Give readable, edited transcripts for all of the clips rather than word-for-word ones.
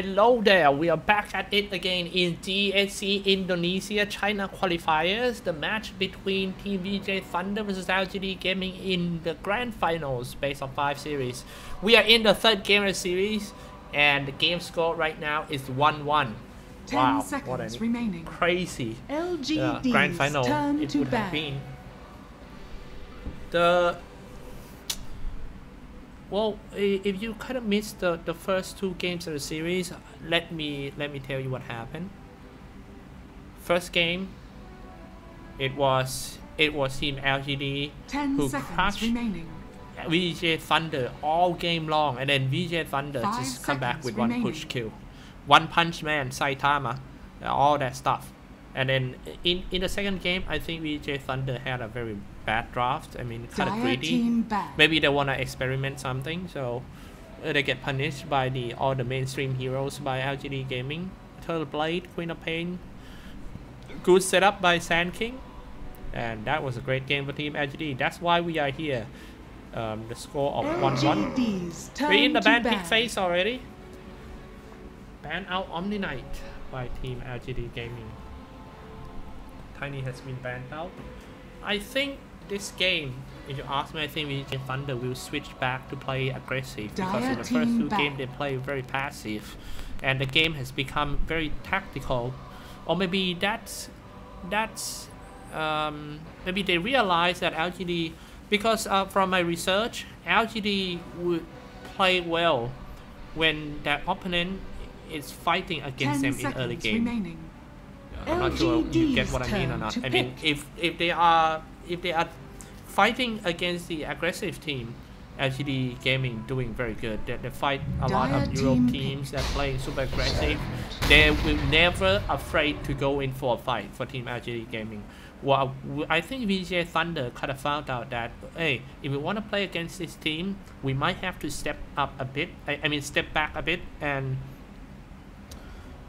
Hello there, we are back at it again in GESC Indonesia China qualifiers. The match between Team VGJ.Thunder versus LGD Gaming in the grand finals based on 5 series. We are in the third game of the series and the game score right now is 1-1. 10 wow, seconds what a remaining. Crazy LGD's grand final turn it to would have bat. been. Well, if you kind of missed the first 2 games of the series, let me tell you what happened. First game, it was Team LGD 10 who seconds crushed remaining. VGJ.Thunder all game long, and then VGJ.Thunder 5 just come back with remaining. 1 push kill, 1 punch man, Saitama, all that stuff. And then in the second game, I think VGJ.Thunder had a very bad draft. I mean, kind of greedy. Maybe they want to experiment something, so they get punished by all the mainstream heroes by LGD Gaming. Turtle Blade, Queen of Pain, good setup by Sand King, and that was a great game for Team LGD. That's why we are here. The score of 1-1. We're in the ban pick phase already. Ban out Omni Knight by Team LGD Gaming. Tiny has been banned out. I think this game, if you ask me, I think VGJ.Thunder will switch back to play aggressive, because in the first 2 games they play very passive and the game has become very tactical. Or maybe maybe they realize that LGD, because from my research, LGD would play well when their opponent is fighting against them in early game. Remaining. I'm not sure you get what I mean or not. I mean, if they are fighting against the aggressive team, LGD Gaming doing very good. They fight a lot of Europe teams that playing super aggressive. They will never afraid to go in for a fight for Team LGD Gaming. Well, I think VGJ.Thunder kind of found out that, hey, if we want to play against this team, we might have to step up a bit. I mean, step back a bit and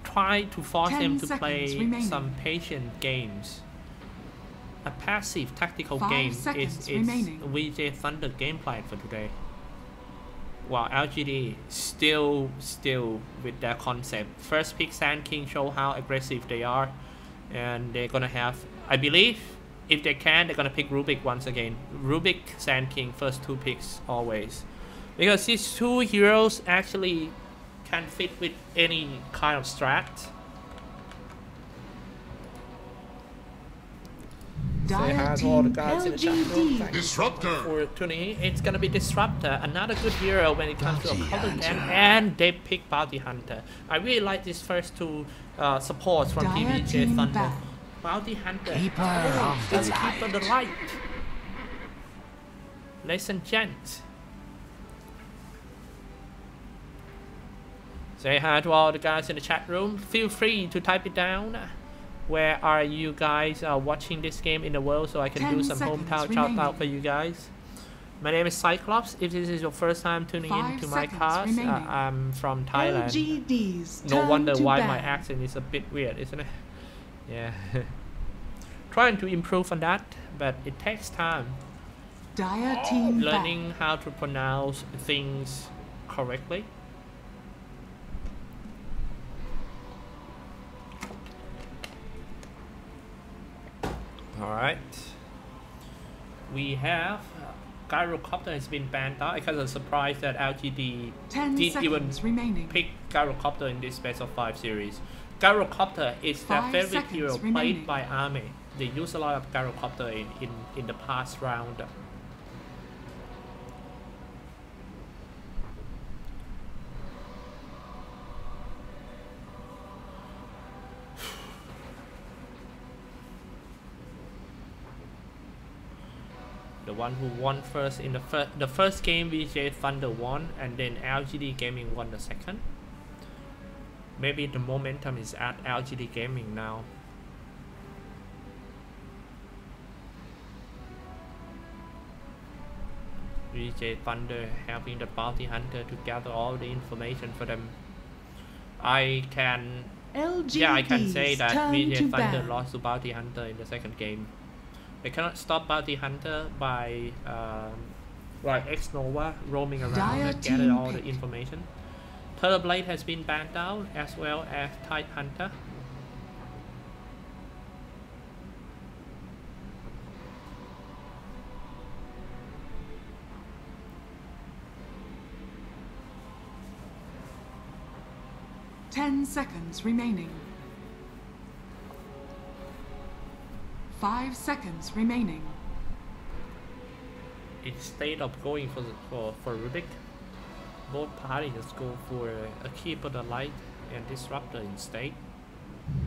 try to force them to play some patient games. A passive tactical game is VGJ.Thunder game plan for today. While LGD still with their concept. First pick Sand King, show how aggressive they are, and they're gonna have, I believe, if they can, they're gonna pick Rubik once again. Rubik, Sand King, first 2 picks always, because these 2 heroes actually can fit with any kind of strat. Say hi to all the guys in the chat room. Disruptor for tuning in. It's gonna be Disruptor, another good hero when it comes to opponent, and they pick Bounty Hunter. I really like these first 2 supports from Team VGJ.Thunder. Bounty Hunter, it's Keeper the Light. Ladies and gents, say hi to all the guys in the chat room. Feel free to type it down. Where are you guys watching this game in the world, so I can do some hometown shout out for you guys. My name is Cyclops. If this is your first time tuning in to my cast, I'm from Thailand. No wonder why my accent is a bit weird, isn't it? Yeah. Trying to improve on that, but it takes time. Learning how to pronounce things correctly. Alright, we have Gyrocopter has been banned out. I kind of surprised that LGD didn't even pick Gyrocopter in this best of 5 series. Gyrocopter is their favorite hero played by Army. They use a lot of Gyrocopter in the past round. The one who won first in the first game, VGJ.Thunder won, and then LGD Gaming won the second. Maybe the momentum is at LGD Gaming now. VGJ.Thunder having the Bounty Hunter to gather all the information for them. I can say that VGJ.Thunder lost to Bounty Hunter in the second game. They cannot stop Bounty Hunter by like X Nova roaming around and gather all the information. Terrorblade has been banned down as well as Tide Hunter. Ten seconds remaining. 5 seconds remaining. Instead of going for Rubik, both parties go for a Keeper the Light and Disruptor instead.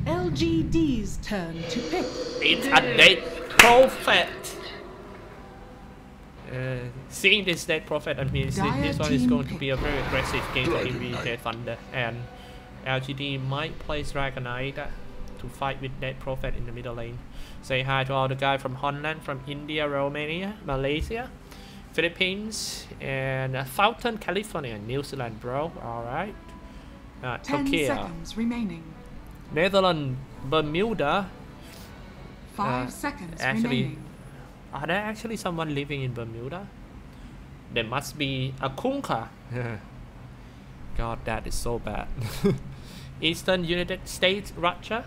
LGD's turn to pick. It's a Dead Prophet. Seeing this Dead Prophet, I mean, this one is going to be a very aggressive game for VGJ.Thunder, and LGD might play Dragonite to fight with Dead Prophet in the middle lane. Say hi to all the guys from Holland, from India, Romania, Malaysia, Philippines, and Southern California, New Zealand, bro. Alright. 10 Turkey, seconds remaining. Netherlands, Bermuda. 5 seconds actually, remaining. Are there actually someone living in Bermuda? There must be a Kunka. God, that is so bad. Eastern United States, Russia,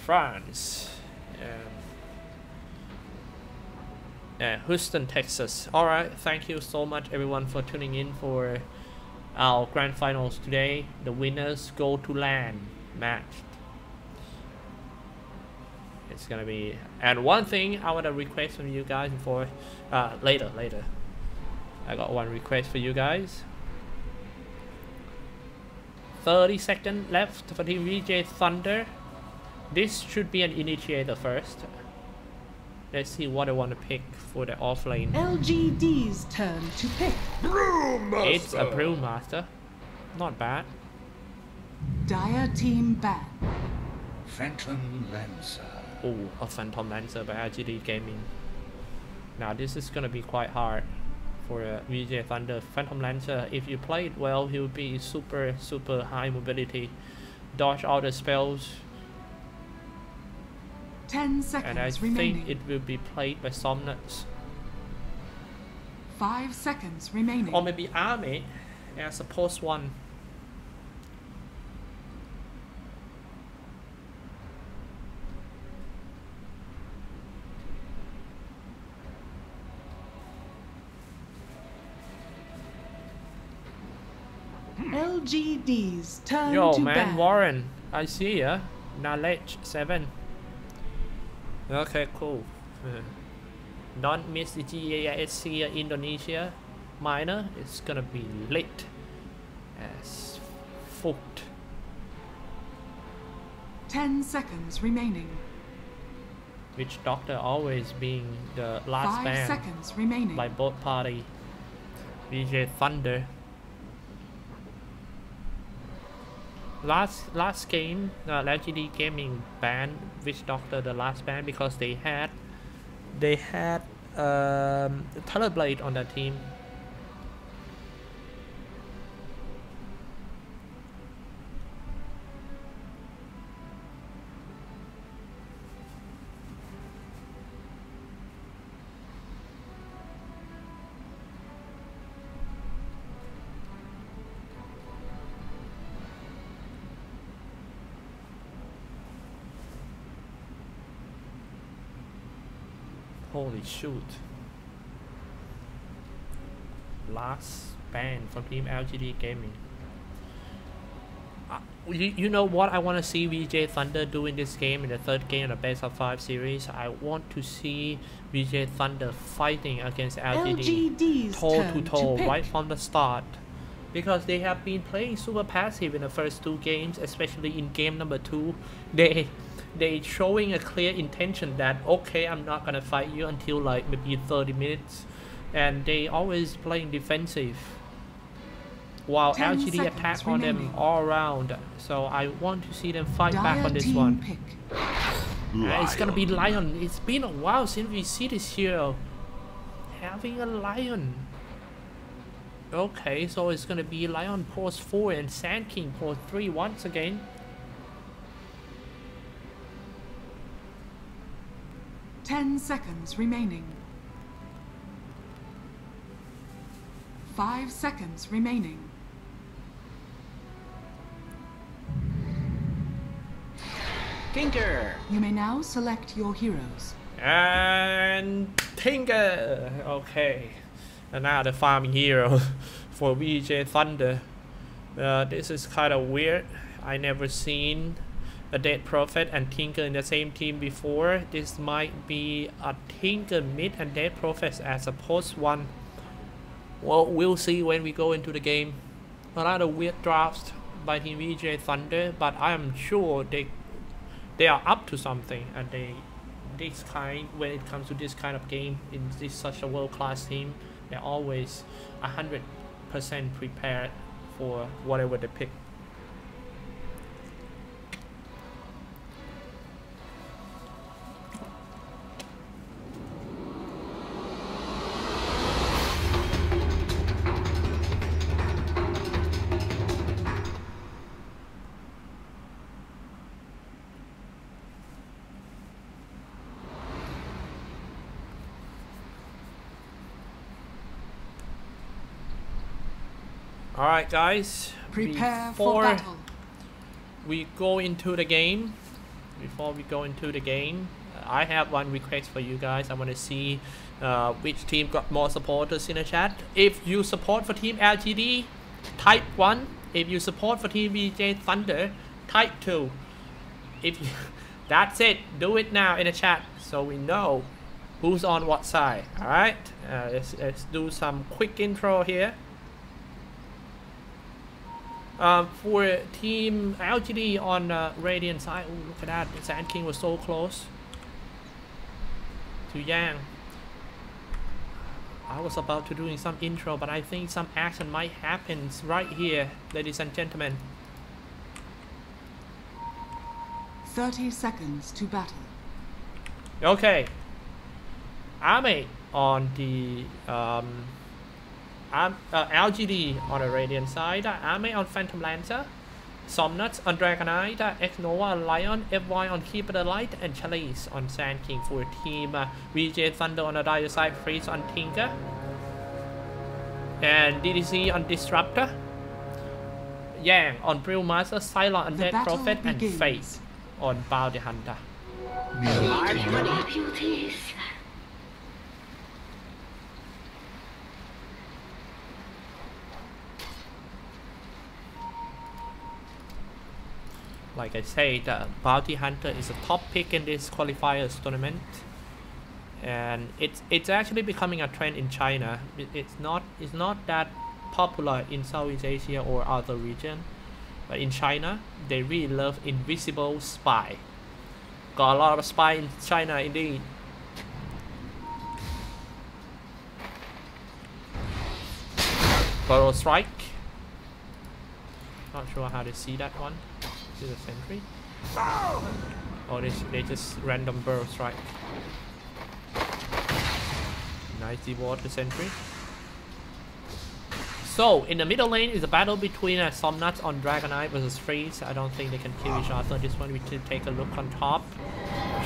France, Houston, Texas. Alright, thank you so much everyone for tuning in for our grand finals today. The winners go to LAN match. It's gonna be, and one thing I want to request from you guys before later I got one request for you guys. 30 seconds left for Team VGJ.Thunder. This should be an initiator first. Let's see what I want to pick for the offlane. LGD's turn to pick. It's a Brewmaster. Not bad. Dire team ban. Phantom Lancer. Oh, a Phantom Lancer by LGD Gaming. Now this is gonna be quite hard for VGJ.Thunder. Phantom Lancer, if you play it well, he will be super high mobility, dodge all the spells. 10 seconds and I remaining. think it will be played by Somnuts. 5 seconds remaining. Or maybe Army as a post one. LGD's turn Yo to man, ban. Warren, I see ya. Knowledge 7. Okay, cool. Don't miss the GESC Indonesia minor. It's gonna be lit as fuck. 10 seconds remaining. Witch Doctor always being the last 5 band seconds remaining. by both party. VGJ.Thunder. Last game, LGD Gaming banned Witch Doctor, the last band, because they had Terrorblade on that team. Holy shoot. Last ban from Team LGD Gaming. You know what I want to see VGJ.Thunder do in this game, in the third game of the best of 5 series? I want to see VGJ.Thunder fighting against LGD toe to toe right from the start. Because they have been playing super passive in the first 2 games, especially in game number 2. They showing a clear intention that, okay, I'm not gonna fight you until like maybe 30 minutes, and they always playing defensive while LGD attack on them all around. So I want to see them fight back on this one. It's gonna be Lion. It's been a while since we see this hero having a Lion. Okay, so it's gonna be Lion post 4 and Sand King post 3 once again. 10 seconds remaining. 5 seconds remaining. Tinker. You may now select your heroes. And Tinker. Okay, another farming hero for VGJ.Thunder. This is kind of weird. I never seen a Dead Prophet and Tinker in the same team before. This might be a Tinker mid and Dead Prophet as a post one. Well, we'll see when we go into the game. A lot of weird drafts by Team VGJ.Thunder, but I am sure they are up to something, and when it comes to this kind of game in this such a world-class team, they're always 100% prepared for whatever they pick. Alright guys, Prepare before for battle. we go into the game, I have one request for you guys. I want to see which team got more supporters in the chat. If you support for Team LGD, type 1. If you support for Team VGJ.Thunder, type 2. That's it. Do it now in the chat so we know who's on what side. Alright, let's do some quick intro here. For Team LGD on Radiant side, ooh, look at that, Sand King was so close to Yang. I was about to doing some intro, but I think some action might happen right here, ladies and gentlemen. 30 seconds to battle. Okay, Army on the LGD on the Radiant side, Army on Phantom Lancer, Somnuts on Dragonite, X-Nova on Lion, FY on Keeper the Light, and Chalice on Sand King for Team VGJ.Thunder on the Dire side, Freeze on Tinker, and DDC on Disruptor, Yang on Brill Master, Cylon on Dead Prophet, and Fate on Bounty Hunter. Like I say, the Bounty Hunter is a top pick in this qualifiers tournament, and it's actually becoming a trend in China. It's not that popular in Southeast Asia or other region, but in China they really love invisible spy. Got a lot of spy in China indeed. Burrow Strike. Not sure how to see that one. Is it a sentry? Oh, they just random Burrow Strike. Nice deward the sentry. So in the middle lane is a battle between Somnuts on Dragonite versus Freeze. I don't think they can kill each other. This one we can take a look on top.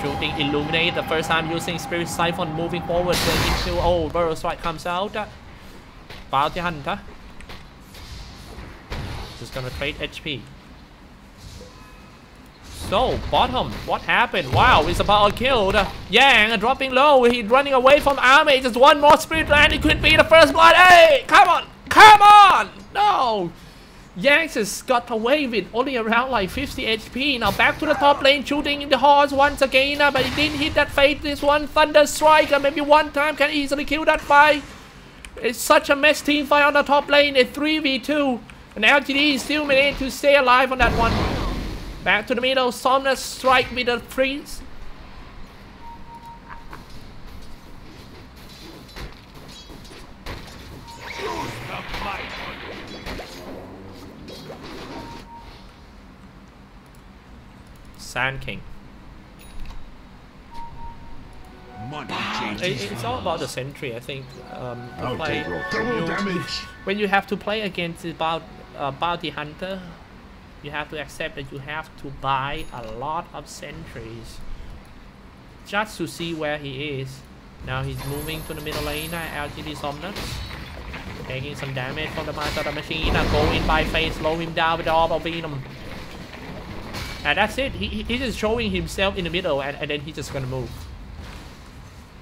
Shooting Illuminate, the first time using Spirit Siphon, moving forward into Burrow Strike comes out. Bounty Hunter. Just gonna trade HP. So, bottom, what happened? Wow, it's about killed. Yang dropping low. He's running away from Army. Just one more Spirit Land. It could be the first blood. Hey, come on. Come on. No. Yang just got away with only around like 50 HP. Now back to the top lane, shooting in the horse once again. But he didn't hit that Fate. This one, Thunder Strike. Maybe one time can easily kill that fight. It's such a mess team fight on the top lane. It's 3v2. And LGD still managed to stay alive on that one. Back to the middle, Somnus strike with a freeze. Sand King. It's all about the sentry, I think. When you have to play against the Bounty Hunter, you have to accept that you have to buy a lot of sentries just to see where he is. Now he's moving to the middle lane. LGD Somnus taking some damage from the Master of the Machine. Go in by face, slow him down with the Orb of Venom. And that's it. He's just showing himself in the middle, and then he's just gonna move.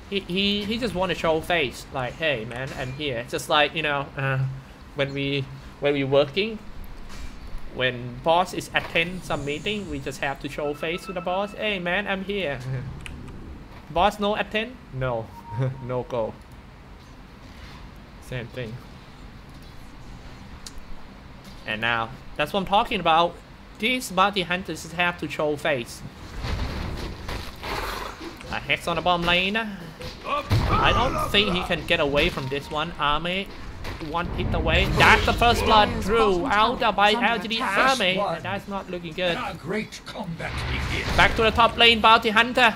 He just want to show face, like, hey man, I'm here. Just like, you know, when we working, when boss is attend some meeting, we just have to show face to the boss. Hey man, I'm here. Boss no attend? No. No go. Same thing. And now, that's what I'm talking about. These bounty hunters just have to show face. A hex on the bomb lane. I don't think he can get away from this one. Army, one hit away. That's the first blood through out by LGD Army. That's not looking good. Great combat begins. Back to the top lane, bounty hunter.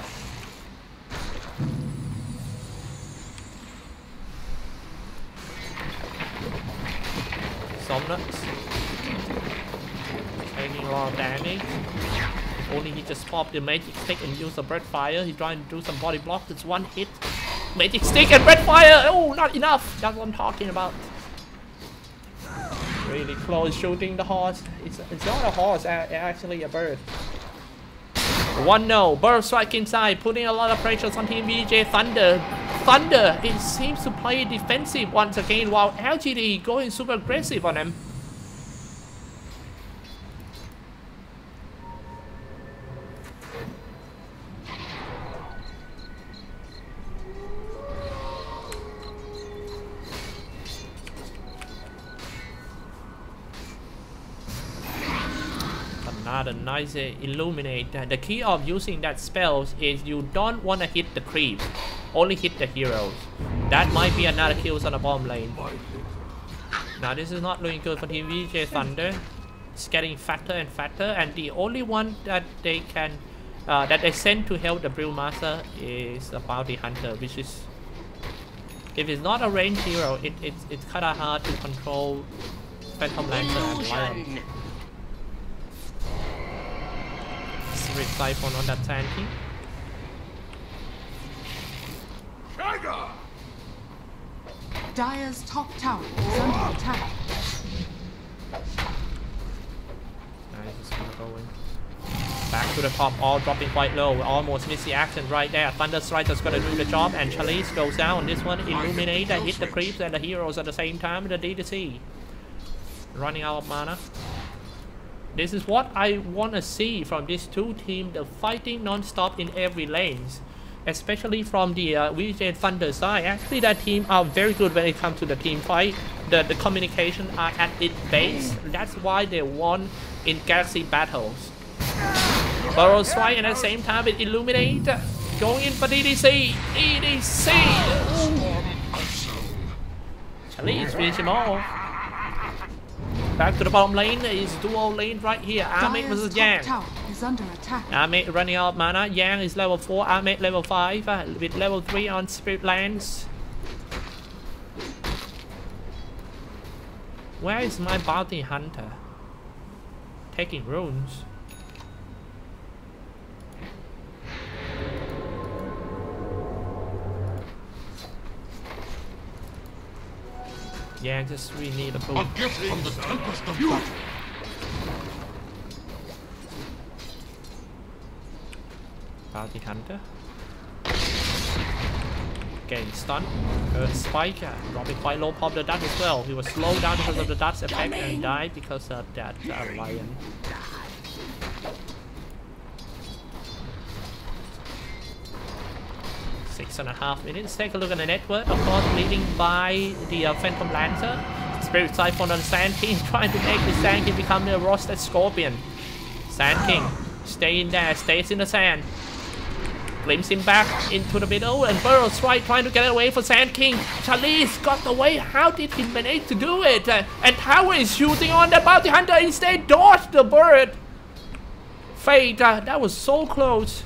Somnus taking a lot of damage. Only he just popped the magic stick and used the breath fire. He's trying to do some body block. It's one hit. Magic stick and breath fire. Oh, not enough. That's what I'm talking about. Really close shooting the horse. It's not a horse, actually a bird. 1-0. Bird strike inside, putting a lot of pressure on team VGJ.Thunder. Thunder, it seems to play defensive once again, while LGD going super aggressive on them. Another nice illuminate. The key of using that spells is you don't want to hit the creep, only hit the heroes. That might be another kills on the bomb lane. Now this is not looking good for team VGJ.Thunder. It's getting fatter and fatter, and the only one that they can that they send to help the Brewmaster is the bounty hunter, which is, if it's not a ranged hero, it's kind of hard to control Phantom Lancer and Lion. Spirit Siphon on that Sand King. Dire's top tower is under attack. Nice, just gonna go in. Back to the top, all dropping quite low. Almost missed the action right there. Thunder Strike is gonna do the job, and Chalice goes down on this one. Illuminate and hit the creeps and the heroes at the same time. The DDC running out of mana. This is what I want to see from these two teams, the fighting non-stop in every lanes. Especially from the VGJ.Thunder side. Actually that team are very good when it comes to the team fight. The communication are at its base. That's why they won in Galaxy battles. Burrow Strike, and at the same time it Illuminate. Going in for DDC. EDC! Chalice finish him off. Back to the bottom lane, is dual lane right here. Ahmed versus Yang. Ahmed running out of mana. Yang is level 4, Ahmed level 5, with level 3 on Spirit Lands. Where is my bounty hunter? Taking runes. Yeah, just really need a boot. A gift from the Tempest of Battle. Bounty hunter. Getting stunned. Spike dropping quite low, pop the dart as well. He was slowed down because of the dart's effect and died because of that lion. Six and a half minutes. Take a look at the network. Of course, leading by the Phantom Lancer. Spirit Siphon on Sand King, trying to make the Sand King become a roasted scorpion. Sand King, stay in there, stays in the sand. Glimpse him back into the middle, and Burrow Strike trying to get away from Sand King. Chalice got away. How did he manage to do it? And Tower is shooting on the bounty hunter, instead dodged the bird. Fate, that was so close.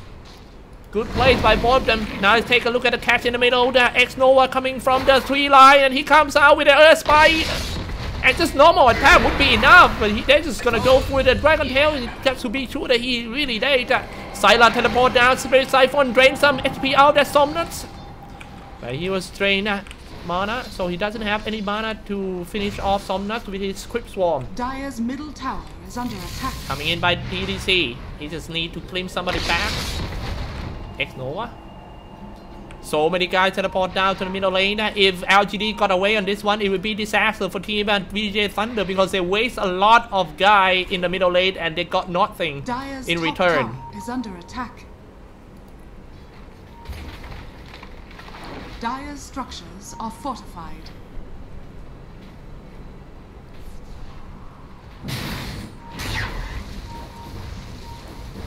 Good plays by both of them. Now let's take a look at the catch in the middle. The X-Nova coming from the tree line, and he comes out with the Earth Spike. And just normal attack would be enough, but they're just gonna go for the Dragon Tail just to be sure that he really did. Sylar teleport down, Spirit Siphon drain some HP out of Somnus. But he was drained mana, so he doesn't have any mana to finish off Somnus with his Crypt Swarm. Dire's middle tower is under attack. Coming in by DDC. He just need to claim somebody back. X Nova. So many guys teleport down to the middle lane. If LGD got away on this one, it would be disaster for team and VGJ.Thunder because they waste a lot of guy in the middle lane and they got nothing Dire's in top return. tower is under attack. Dire's structures are fortified.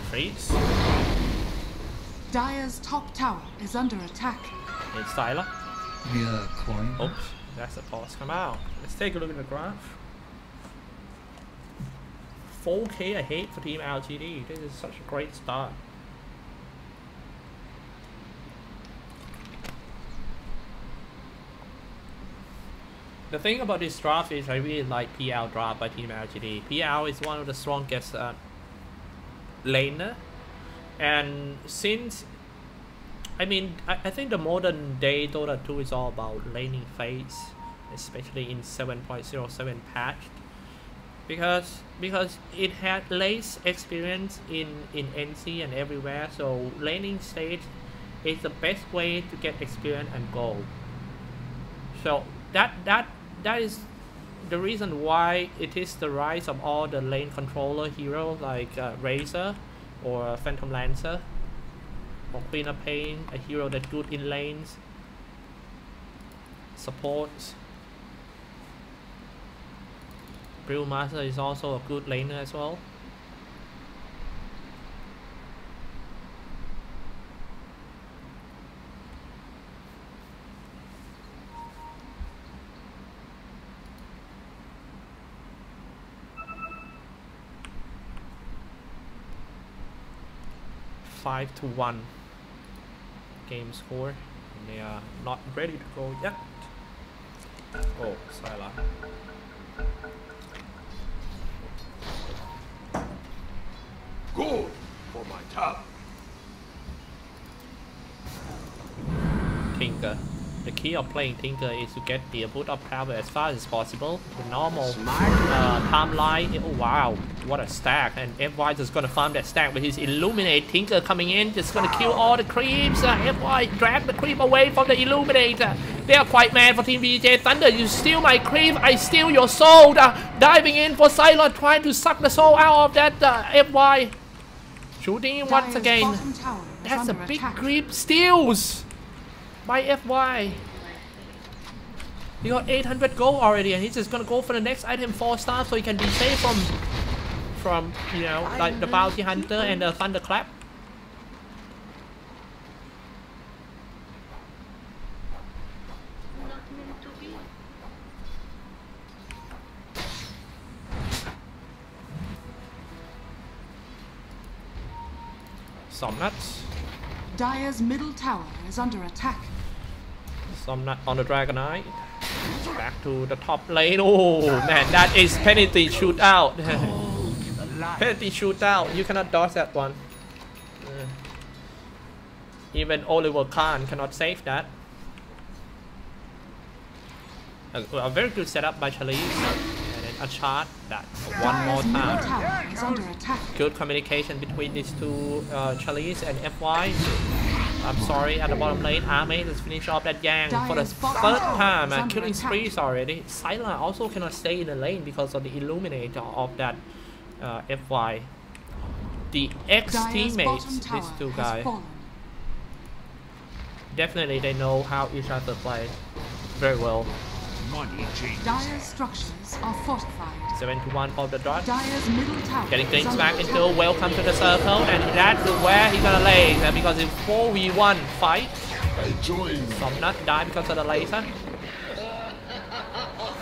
Freeze. Dire's top tower is under attack. It's Styler. Yeah, coin. Oops, that's the pause come out. Let's take a look at the graph. 4K ahead for team LGD. This is such a great start. The thing about this draft is I really like PL draft by team LGD. PL is one of the strongest laner, and since I think the modern day Dota 2 is all about laning phase, especially in 7.07 patch, because it had less experience in NC and everywhere, so laning stage is the best way to get experience and gold. So that is the reason why it is the rise of all the lane controller heroes like Razor or Phantom Lancer or Queen of Pain, a hero that's good in lanes, supports. Brewmaster is also a good laner as well. Five to 1 game score, and they are not ready to go yet. Oh, Syla. Good for my top. Tinker. The key of playing Tinker is to get the output of power as fast as possible. The normal timeline. Oh wow, what a stack! And FY just gonna farm that stack with his Illuminate. Tinker coming in, just gonna kill all the creeps. FY drag the creep away from the Illuminator. They are quite mad for Team VGJ.Thunder. You steal my creep, I steal your soul. Diving in for Silent, trying to suck the soul out of that FY. Shooting him once again. That's a big creep steals by FY. He got 800 gold already, and he's just gonna go for the next item 4 star so he can be safe from you know, like the bounty hunter and the thunderclap. Some nuts. Dire's middle tower is under attack. Some nut on the Dragonite. Back to the top lane. Oh man, that is penalty shootout. Penalty shootout. You cannot dodge that one. Even Oliver Kahn cannot save that. A very good setup by Chalice. And then a chart that one more time. Good communication between these two, Chalice and FY. I'm sorry, at the bottom lane, Arme just finished off that Yang for the third time, killing sprees already. Silent also cannot stay in the lane because of the Illuminator of that FY. The ex-teammates, these two guys, definitely they know how each other play very well. Dire's structures are fortified. 7-1 for the dot. Dire's middle tower getting things back into welcome to the circle, and that's where he's gonna lay because it's 4v1 fight. Some nut die because of the laser.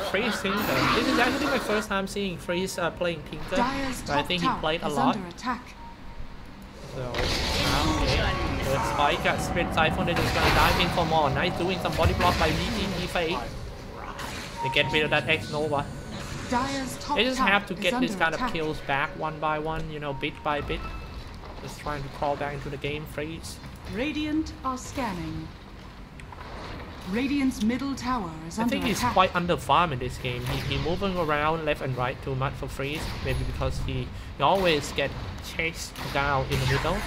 Freeze Tinker. This is actually my first time seeing Freeze playing Tinker, but I think he played a lot. So okay. The spike got Split Siphon, they're just gonna dive in for more. Nice doing some body block by VGJ Fate. They get rid of that X Nova. They just have to get this kind of kills back one by one, you know, bit by bit. Just trying to crawl back into the game. Freeze. Radiant are scanning. Radiant's middle tower is I under think he's attack. quite under farm in this game. He moving around left and right too much for freeze. Maybe because he always get chased down in the middle.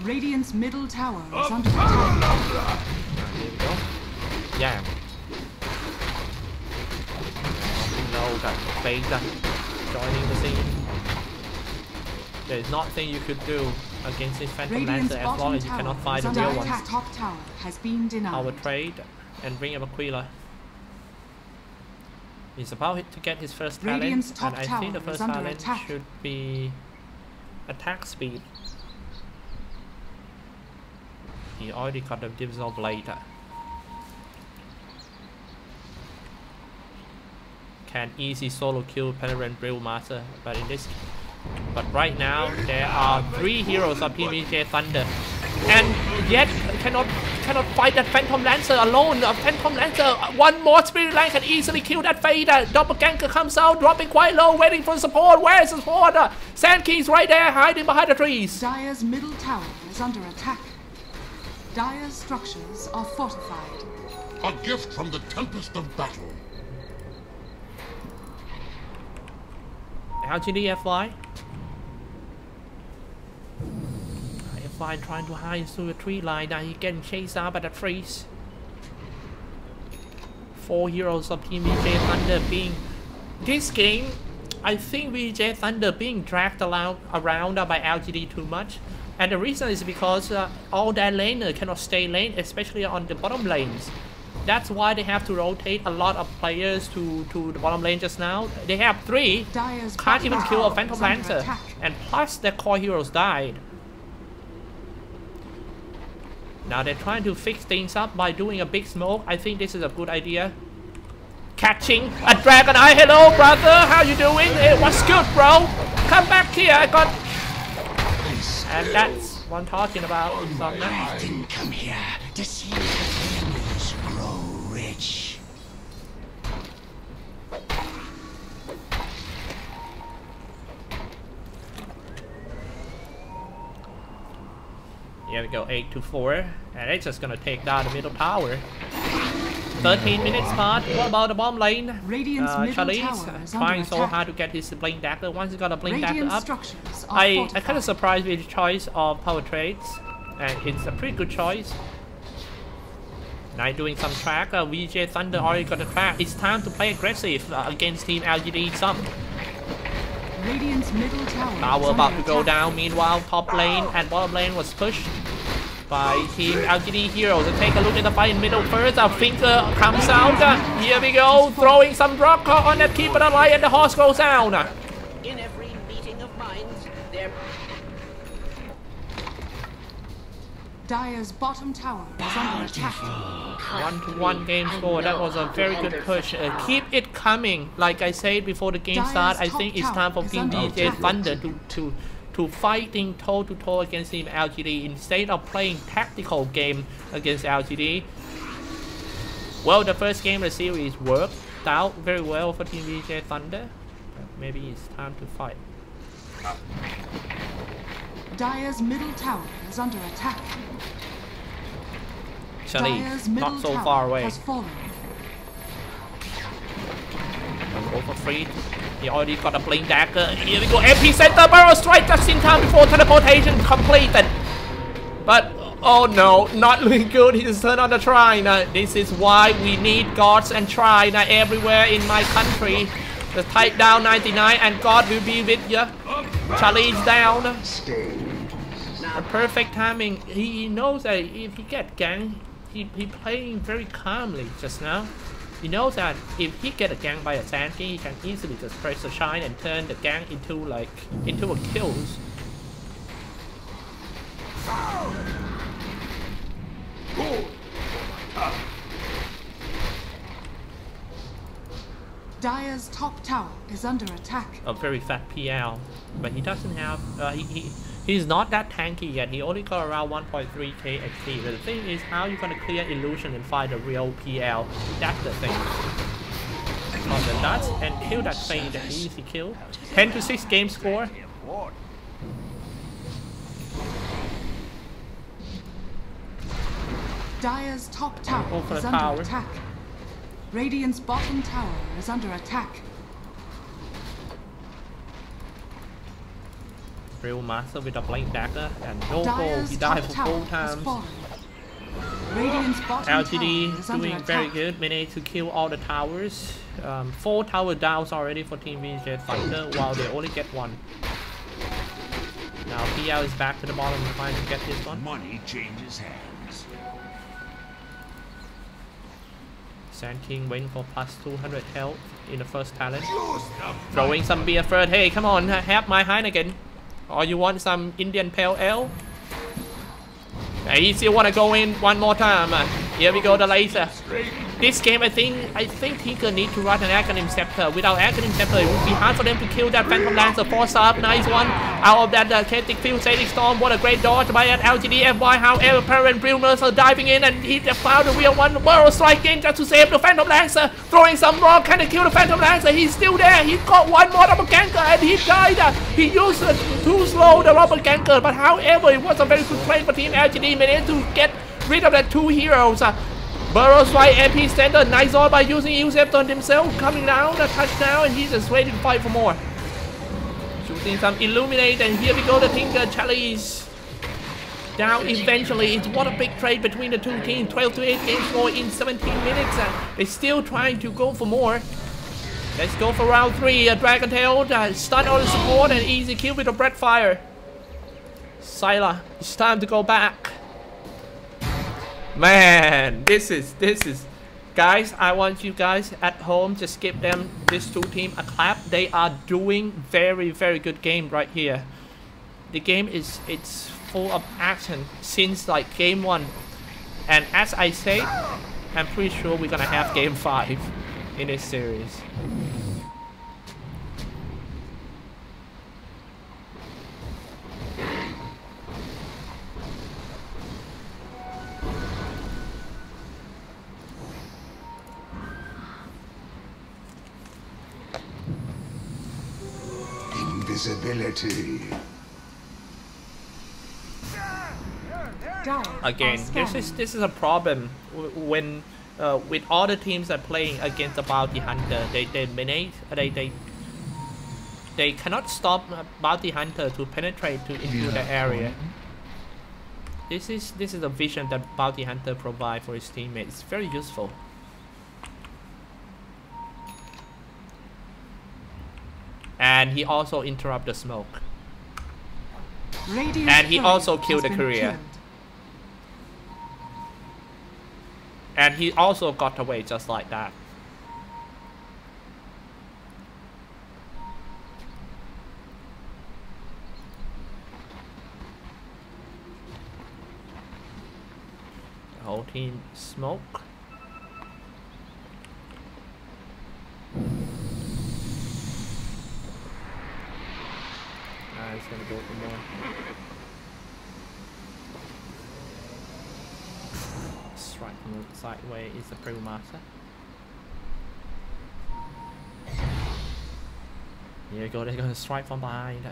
Radiant's middle tower is under attack. Here we go. Yeah. No, that Vega joining the scene. There's nothing you could do against this Phantom Radiant's Lancer as long as you cannot find the real ones. top tower has been denied. Our trade and bring up Aquila. He's about to get his first talent, Radiant's and top I think the tower first is under talent attack. should be attack speed. He already got the Divisor Blade. Can easy solo kill Penetrant Brewmaster, but right now there are 3 heroes of Team VGJ.Thunder, and yet cannot fight that Phantom Lancer alone. Phantom Lancer, one more Spirit Line can easily kill that Vader. Doppelganger comes out, dropping quite low, waiting for support. Where is the support? Sand King's right there, hiding behind the trees. Dire's middle tower is under attack. Dire's structures are fortified. A gift from the tempest of battle. LGD FY. FY trying to hide through a tree line. Now he's getting chased out by the trees. 4 heroes of Team VGJ.Thunder being... This game, I think VGJ.Thunder being dragged around by LGD too much. And the reason is because all their laner cannot stay lane, especially on the bottom lanes. That's why they have to rotate a lot of players to the bottom lane just now. They have 3, can't even kill a Phantom Lancer. And plus their core heroes died. Now they're trying to fix things up by doing a big smoke. I think this is a good idea. Catching a Dragon Eye. Hello brother, how you doing? It was good bro. Come back here, I got... And that's what I'm talking about. I didn't come here to see your enemies grow rich. Here we go, 8-4, and it's just gonna take down the middle tower. 13 minutes part. What about the bomb lane? Charlie's trying so hard to get his Blink Dagger. Once he got a Blink Dagger up, I kind of surprised with the choice of power trades, and it's a pretty good choice. Now doing some track. VGJ.Thunder already got the track. It's time to play aggressive against Team LGD. Now we're about to go down. Meanwhile, top lane and bottom lane was pushed by Team LGD heroes. So take a look at the fight in middle first. Our finger comes out. Here we go, throwing some rock on that keeper alive, and the horse goes down. In every meeting of minds, there. Dire's bottom tower is under attack. 1-1 game score. That was a very good push. Keep it coming. Like I said before the game started, I think it's time for Team VGJ.Thunder to fighting toe-to-toe against Team LGD instead of playing tactical game against LGD. Well, the first game of the series worked out very well for Team VGJ.Thunder. Maybe it's time to fight. Dire's middle tower is under attack. Charlie, not so far away. Go for free. He already got a Blink Dagger. Here we go. MP Center Barrel Strike just in time before teleportation completed. But oh no, not looking good. He just turned on the Shrine. This is why we need gods and Shrine everywhere in my country. Just type down 99 and God will be with you. Charlie's down. A perfect timing. He knows that if he get ganked, he playing very calmly just now. He knows that if he get a gank by a Sand King, he can easily just press the Shine and turn the gank into a kills. Dire's top tower is under attack. A very fat PL, but he doesn't have. He's not that tanky yet. He only got around 1.3k XP. But the thing is, how you gonna clear illusion and find a real PL? That's the thing. On the nuts and kill that thing, the easy kill. 10-6 game score. Dire's top tower Over is the under tower. attack. Radiant's bottom tower is under attack. Real Master with a blade dagger and no goal. Dire's He top died for tower 4 has times. fallen. Radiant's bottom tower LGD is under doing attack. very good, managed to kill all the towers. 4 tower downs already for Team VGJ.Thunder, while they only get 1. Now PL is back to the bottom trying to get this one. Money changes hands. Sand King waiting for plus 200 health in the first talent. Throwing some beer first. Hey, come on, have my Heineken. Or you want some Indian Pale Ale? Hey, you still want to go in one more time? Here we go, the laser. This game, I think Tinker need to run an Aghanim Scepter. Without Aghanim Scepter, it would be hard for them to kill that Phantom Lancer. Force up, nice one. Out of that Chaotic Field, Sailing Storm. What a great dodge by an LGD FY. However, Parent Brilmers are diving in and he found the real one. Burrow strike in just to save the Phantom Lancer. Throwing some rock, kind of kill the Phantom Lancer. He's still there. He's got one more double ganker and he died. He used too slow the double ganker. But however, it was a very good play for Team LGD. Managed to get rid of the 2 heroes. Burrows right MP standard, nice all by using Yusef on himself, coming down, a touchdown, and he's just waiting to fight for more. Shooting some Illuminate, and here we go, the Tinker Challenge. Down eventually, it's what a big trade between the 2 teams, 12 to 8 games score in 17 minutes, they're still trying to go for more. Let's go for round 3, Dragon Tail, stun on the support, and easy kill with a Breath Fire. Syla, it's time to go back. Man, this is guys, I want you guys at home just give them this 2 team a clap. They are doing very good game right here. The game it's full of action since like game 1, and as I say, I'm pretty sure we're gonna have game 5 in this series. Invisibility. Again, this is a problem when with all the teams that are playing against the Bounty Hunter. They cannot stop Bounty Hunter to penetrate into the area. This is a vision that Bounty Hunter provides for his teammates. It's very useful. And he also interrupt the smoke. And he also killed the courier. And he also got away just like that. The whole team smoke. He's gonna go for more. Striking sideways is the Prima Master. Here we go, they're gonna strike from behind.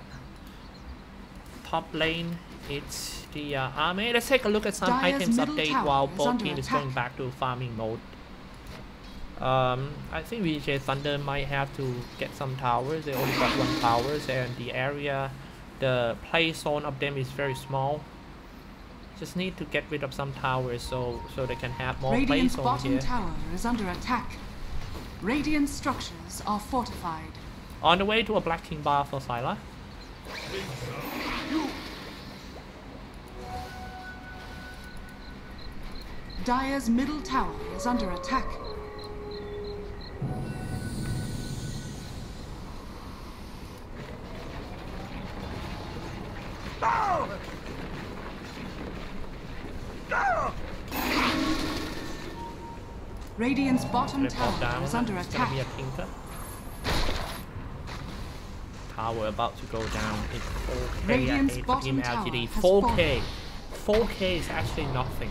Top lane, it's the army. Let's take a look at some items update while both teams is going back to farming mode. I think VGJ.Thunder might have to get some towers. They only got 1 towers, and the area, the play zone of them is very small. Just need to get rid of some towers so they can have more play zones here. Radiant's bottom tower is under attack. Radiant structures are fortified. On the way to a Black King bar for Syla. Dire's middle tower is under attack. Radiant's bottom tower is under attack. Be a Tinker. Tower about to go down. It's 4K. Radiant's bottom LGD. tower 4K. 4K is actually nothing.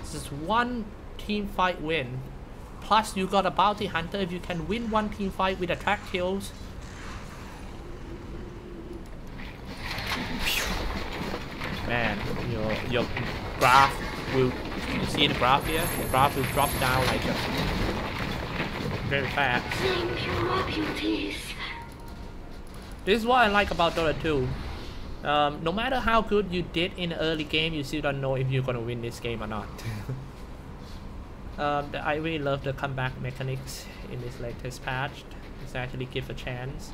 This is 1 team fight win. Plus you got a Bounty Hunter. If you can win 1 team fight with attract kills. Man, your graph will, you see the graph here? The graph will drop down like very fast. This is what I like about Dota 2. No matter how good you did in the early game, you still don't know if you're gonna win this game or not. I really love the comeback mechanics in this latest patch. It's actually give a chance.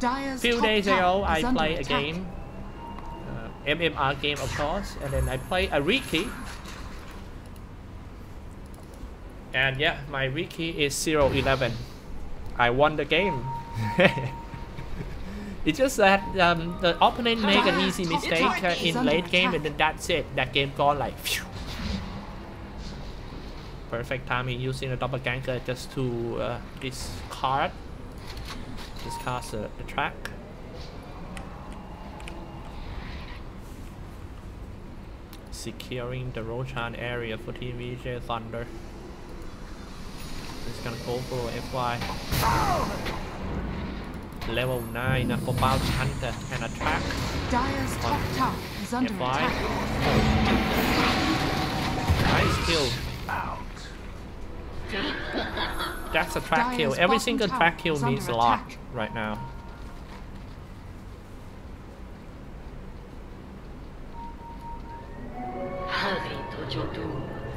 A few days ago, I played a game, MMR game of course, and then I played a Riki. And yeah, my Riki is 0-11. I won the game. It's just that the opponent make an easy mistake in late game, and then that's it. That game gone like phew. Perfect timing using a doppelganger just to discard the track. Securing the Roshan area for Team VGJ.Thunder. It's gonna go for FY. Level 9 for Bounty Hunter and a track. Dire's top tower is under attack. Nice kill. That's a track kill. Every single track kill means a lot right now.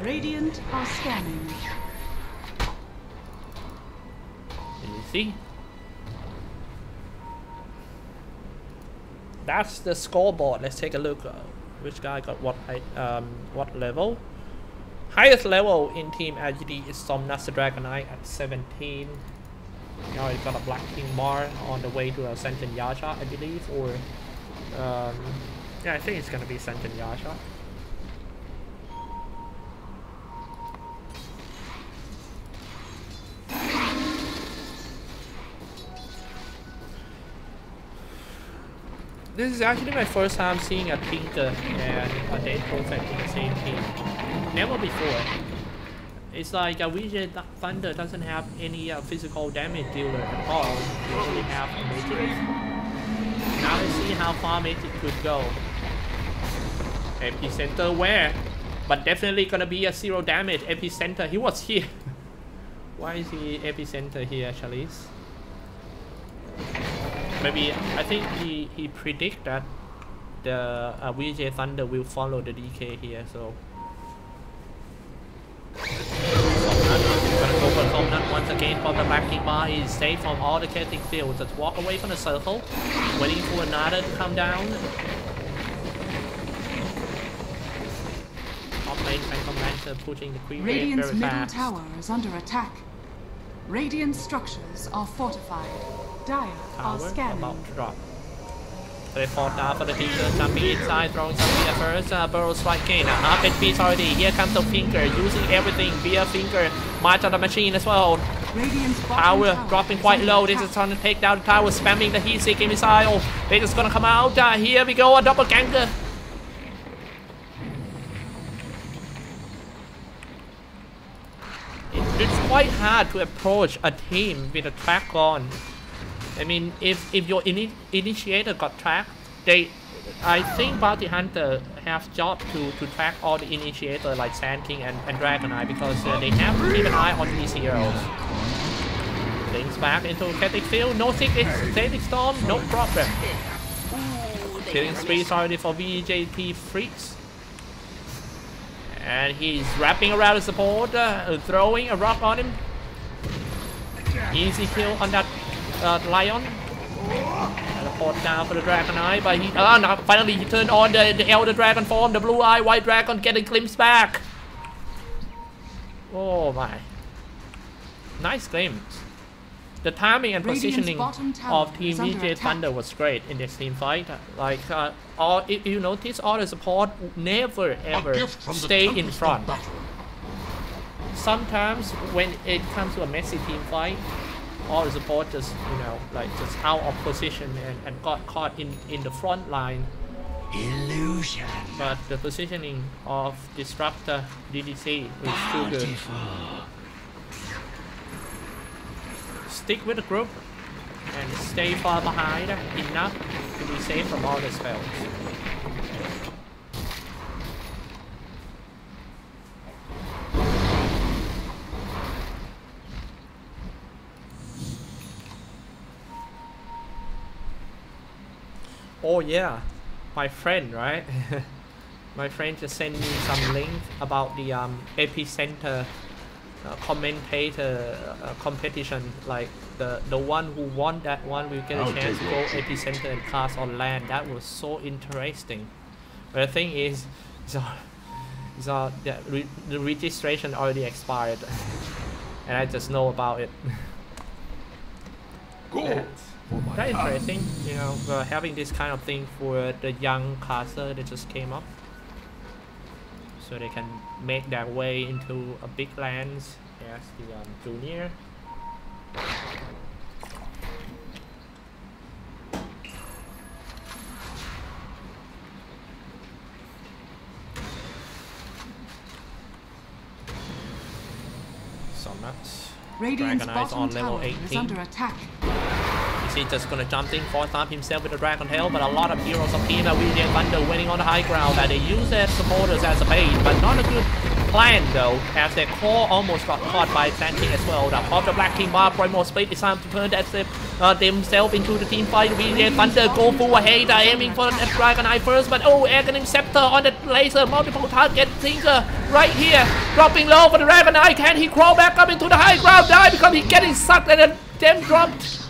Radiant are scanning. Easy. That's the scoreboard. Let's take a look. Which guy got what level? Highest level in Team LGD is Somnas the Dragon Knight at 17. Now he's got a Black King Mar on the way to a Senten Yasha, I believe, or yeah, I think it's gonna be Senten Yasha. This is actually my first time seeing a Tinker and a Dead Prophet in the same team. Never before. It's like a VGJ.Thunder doesn't have any physical damage dealer at all. They only have a Magic. Now let's see how far Magic could go. Epicenter where? But definitely gonna be a 0 damage. Epicenter, he was here. Why is he Epicenter here, Chalice? Maybe, I think he predict that the VGJ.Thunder will follow the DK here, so. Gonna go for Somnat once again from the Black King Bar. He's safe from all the chaotic fields. Just walk away from the circle, waiting for another to come down. Top lane and Commentator pushing the creep wave very fast. Radiant's middle tower is under attack. Radiant structures are fortified. Dire are scanning. About to drop. Teleport down for the Tinker, jumping inside, throwing something at first. Burrow strike gain. Half HP already. Here comes the Finger, using everything via Finger. March on the machine as well. Tower dropping quite low. This is trying to take down the tower, spamming the heat seeking missile. They're just gonna come out. Here we go, a doppelganger. It's quite hard to approach a team with a track on. I mean, if your initiator got tracked, I think Bounty Hunter have job to track all the initiator like Sand King and Dragon Eye, because they have to keep an eye on these heroes. Links back into Chaotic Field, no Static Storm, no problem. Killing spree already for VGJ.T Freaks. And he's wrapping around the support, throwing a rock on him. Easy kill on that Lion. Teleport down for the Dragon Eye, but he no, finally he turned on the Elder Dragon form, the Blue Eye White Dragon getting glimpse back. Oh my. Nice glimpse. The timing and positioning of Team VGJ.Thunder was great in this team fight. Like, if you notice, all the support never ever stay in front. Sometimes when it comes to a messy team fight, all the support just, you know, like just out of position and got caught in the front line. Illusion. But the positioning of Disruptor DDC is too good. Stick with the group and stay far behind enough to be safe from all the spells. Oh yeah, my friend, right? My friend just sent me some link about the epicenter commentator competition. Like the one who won that one will get a chance to go epicenter and class on land. That was so interesting. But the thing is, the registration already expired, and I just know about it. Go. That's interesting, you know, having this kind of thing for the young caster that just came up, so they can make their way into a big lands as the junior. So nuts. Radiant's Dragonite on bottom level tower 18. is under attack. He's just gonna jump in, force up himself with the Dragon Tail, but a lot of heroes of Team VGJ.Thunder winning on the high ground, that they use their supporters as a bait, but not a good plan though, as their core almost got caught by planting as well. The pop the Black King Bar, Primo Split, it's time to turn that themselves into the team fight. VGJ.Thunder go full ahead, aiming for the Dragonite first, but oh, Aghanim Scepter on the laser, multiple target things right here, dropping low for the Dragonite. Can he crawl back up into the high ground? Die because he's getting sucked and then gem dropped.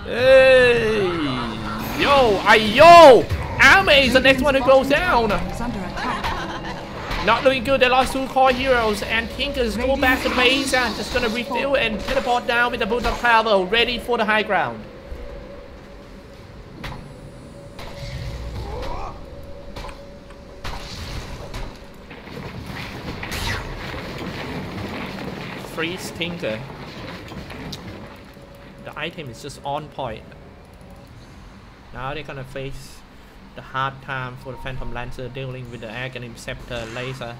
Hey, yo, Ame is the next one who goes down. Not looking good. They lost 2 core heroes, and Tinkers go back to the base and just gonna refill and teleport down with the boot of travel, ready for the high ground. Freeze Tinker. The item is just on point. Now they're gonna face the hard time for the Phantom Lancer dealing with the Aghanim Scepter laser.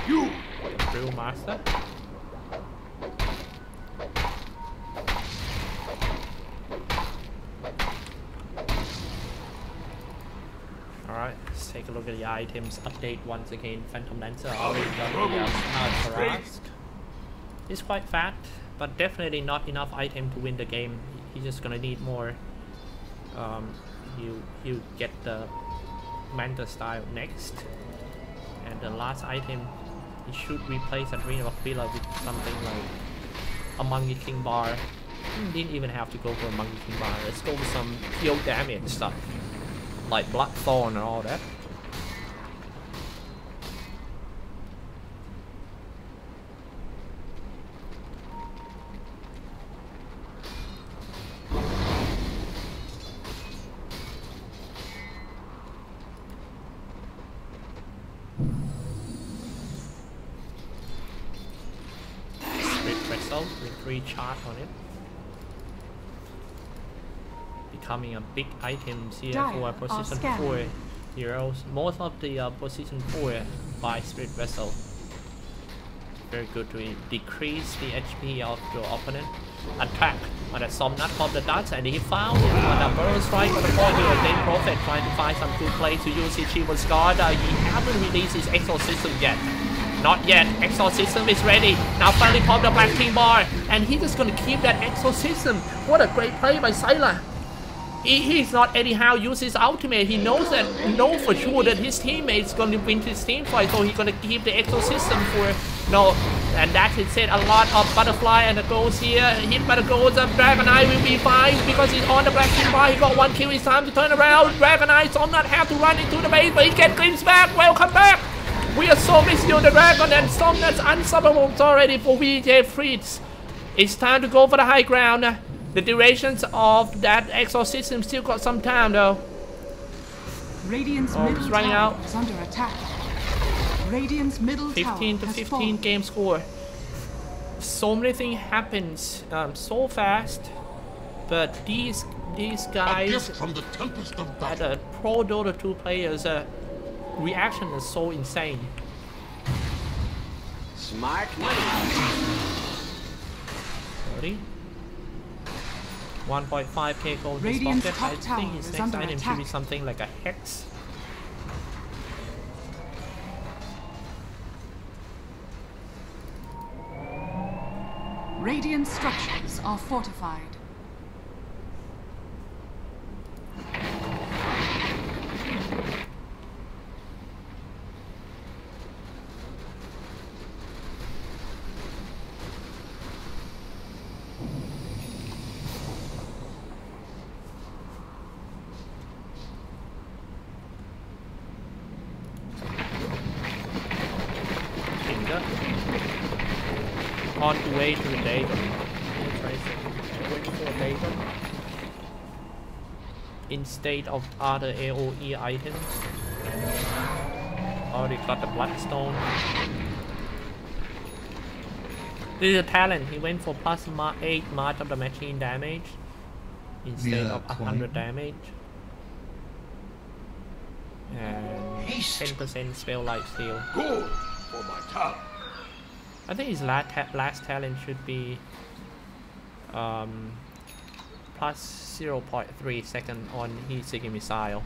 You. Drill Master. Alright, let's take a look at the items. Update once again. Phantom Lancer already done the Harask. He's quite fat, but definitely not enough item to win the game. He's just gonna need more. He'll get the Manta style next. And the last item, he should replace a Ring of Aquila with something like a Monkey King bar. Didn't even have to go for a Monkey King bar. Let's go with some pure damage stuff, like Blackthorn and all that. With 3 charge on it, becoming a big item here for position 4 heroes. Most of the position 4 by Spirit Vessel. Very good to decrease the HP of your opponent. Attack on that Somnat from the Dutch, and he found it on a Burrow Strike on the 4 hero. Then Prophet trying to find some good play to use his Shield Guard. He hasn't released his Exorcism yet. Not yet. Exorcism is ready. Now finally pop the Black King bar, and he's just gonna keep that Exorcism. What a great play by Sylar. He's not anyhow use his ultimate. He knows for sure that his teammate's gonna win his team fight, so he's gonna keep the Exorcism for no. And that is it. A lot of butterfly and the goals here. Hit by the goals of Dragonite will be fine because he's on the Black King bar. He got 1 kill. It's time to turn around. Dragonite does not have to run into the base, but he can glimpse back. Welcome back. We are so missing you, the Dragon, and Somnat's unstoppable already for VJ Fritz. It's time to go for the high ground. The durations of that Exorcism still got some time though. Radiant's middle running tower out. is under attack. Radiant's middle 15 to tower 15 game score. So many things happens so fast, but these guys, A gift from the Tempest of Battle. the pro Dota 2 players, reaction is so insane. Smart money. 30. 1.5k gold in his pocket. I think his next item should be something like a hex. Radiant structures are fortified. On the way to the Dagon. Instead of other AoE items. Already got the Bloodstone. This is a talent. He went for plus 8 March of the Machine damage instead of 100 damage. And 10% spell life steal. Good for my talent. I think his last talent should be plus 0.3 second on heat seeking missile.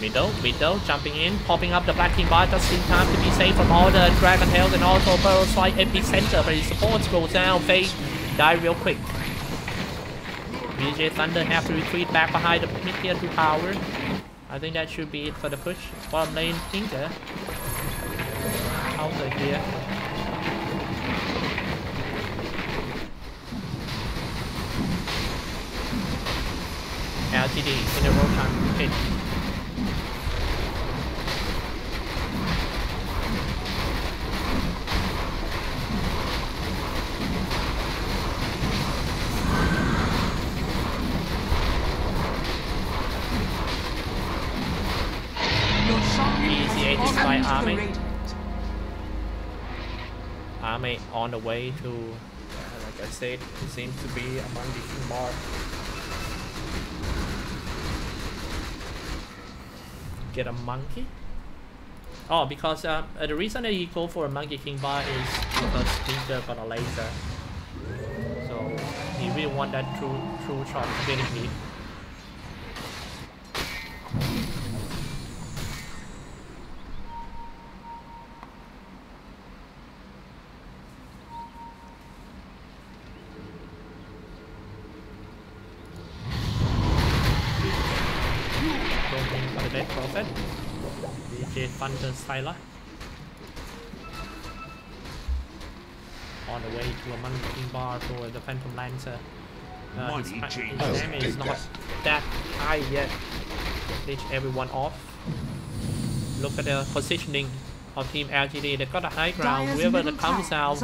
Middle, jumping in, popping up the Black King bar just in time to be safe from all the Dragon Tails and also Burrow Strike Epicenter, but his supports go down, Fate die real quick. VGJ.Thunder have to retreat back behind the mid-tier 2 tower. I think that should be it for the push. Bottom lane Tinker. Counter here. LGD in the rotation pit. By Army on the way to, like I said, it seems to be among the King Bar. Get a monkey? Oh, because the reason that he go for a Monkey King Bar is because Tinker got a laser. So he really want that true shot ability. VGJ.Thunder Styler on the way to a Monkey King Bar for the Phantom Lancer. His damage is not that high yet. Leech everyone off. Look at the positioning of Team LGD. They got a high ground. Whoever that comes out